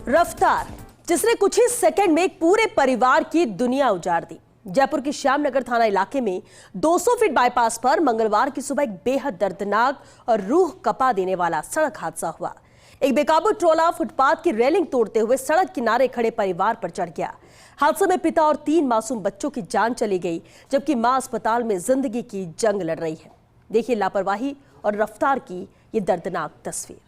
रफ्तार जिसने कुछ ही सेकंड में एक पूरे परिवार की दुनिया उजाड़ दी। जयपुर की श्यामनगर थाना इलाके में 200 फीट बाईपास पर मंगलवार की सुबह एक बेहद दर्दनाक और रूह कपा देने वाला सड़क हादसा हुआ। एक बेकाबू ट्रोला फुटपाथ की रेलिंग तोड़ते हुए सड़क किनारे खड़े परिवार पर चढ़ गया। हादसे में पिता और 3 मासूम बच्चों की जान चली गई, जबकि मां अस्पताल में जिंदगी की जंग लड़ रही है। देखिए लापरवाही और रफ्तार की ये दर्दनाक तस्वीर।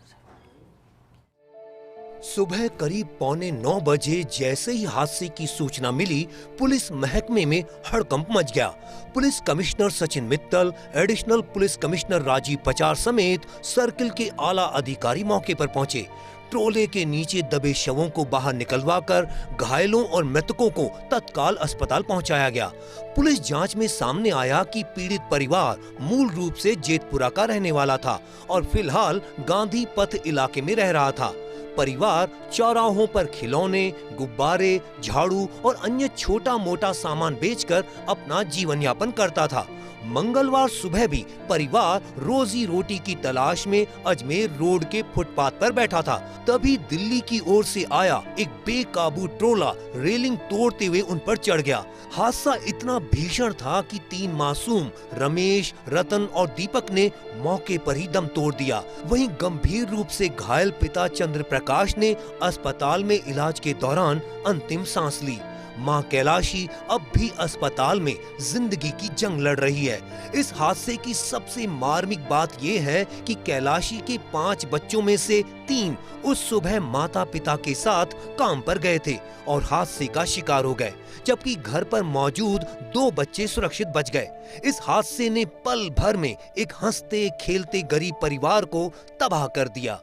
सुबह करीब 8:45 बजे जैसे ही हादसे की सूचना मिली, पुलिस महकमे में हड़कंप मच गया। Police commissioner Sachin Mittal, additional police commissioner Rajiv Pachar समेत सर्किल के आला अधिकारी मौके पर पहुंचे। ट्रोले के नीचे दबे शवों को बाहर निकलवाकर घायलों और मृतकों को तत्काल अस्पताल पहुंचाया गया। पुलिस जांच में सामने आया कि पीड़ित परिवार मूल रूप से जेतपुरा का रहने वाला था और फिलहाल गांधी पथ इलाके में रह रहा था। परिवार चौराहों पर खिलौने, गुब्बारे, झाड़ू और अन्य छोटा मोटा सामान बेचकर अपना जीवन यापन करता था। मंगलवार सुबह भी परिवार रोजी रोटी की तलाश में अजमेर रोड के फुटपाथ पर बैठा था। तभी दिल्ली की ओर से आया एक बेकाबू ट्रोला रेलिंग तोड़ते हुए उन पर चढ़ गया। हादसा इतना भीषण था कि 3 मासूम रमेश, रतन और दीपक ने मौके पर ही दम तोड़ दिया। वहीं गंभीर रूप से घायल पिता चंद्र प्रकाश ने अस्पताल में इलाज के दौरान अंतिम सांस ली। मां कैलाशी अब भी अस्पताल में जिंदगी की जंग लड़ रही है। इस हादसे की सबसे मार्मिक बात यह है कि कैलाशी के 5 बच्चों में से 3 उस सुबह माता पिता के साथ काम पर गए थे और हादसे का शिकार हो गए, जबकि घर पर मौजूद 2 बच्चे सुरक्षित बच गए। इस हादसे ने पल भर में एक हंसते खेलते गरीब परिवार को तबाह कर दिया।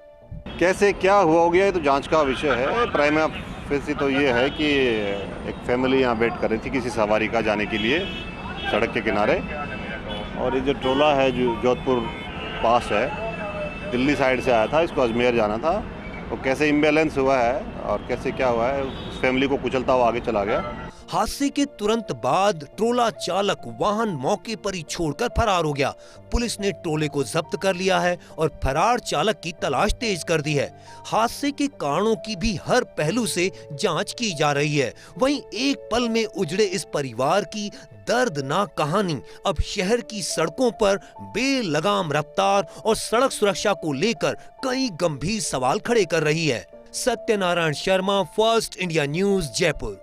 कैसे क्या हुआ हो गया ये तो जांच का विषय है। प्राइमा फेसी तो ये है कि एक फैमिली यहाँ वेट कर रही थी किसी सवारी का जाने के लिए सड़क के किनारे, और ये जो ट्रोला है जो जोधपुर पास है, दिल्ली साइड से आया था, इसको अजमेर जाना था। तो कैसे इम्बैलेंस हुआ है और कैसे क्या हुआ है, उस फैमिली को कुचलता हुआ आगे चला गया। हादसे के तुरंत बाद ट्रोला चालक वाहन मौके पर ही छोड़कर फरार हो गया। पुलिस ने ट्रोले को जब्त कर लिया है और फरार चालक की तलाश तेज कर दी है। हादसे के कारणों की भी हर पहलू से जांच की जा रही है। वहीं एक पल में उजड़े इस परिवार की दर्दनाक कहानी अब शहर की सड़कों पर बेलगाम रफ्तार और सड़क सुरक्षा को लेकर कई गंभीर सवाल खड़े कर रही है। Satyanarayan Sharma, first India news, Jaipur.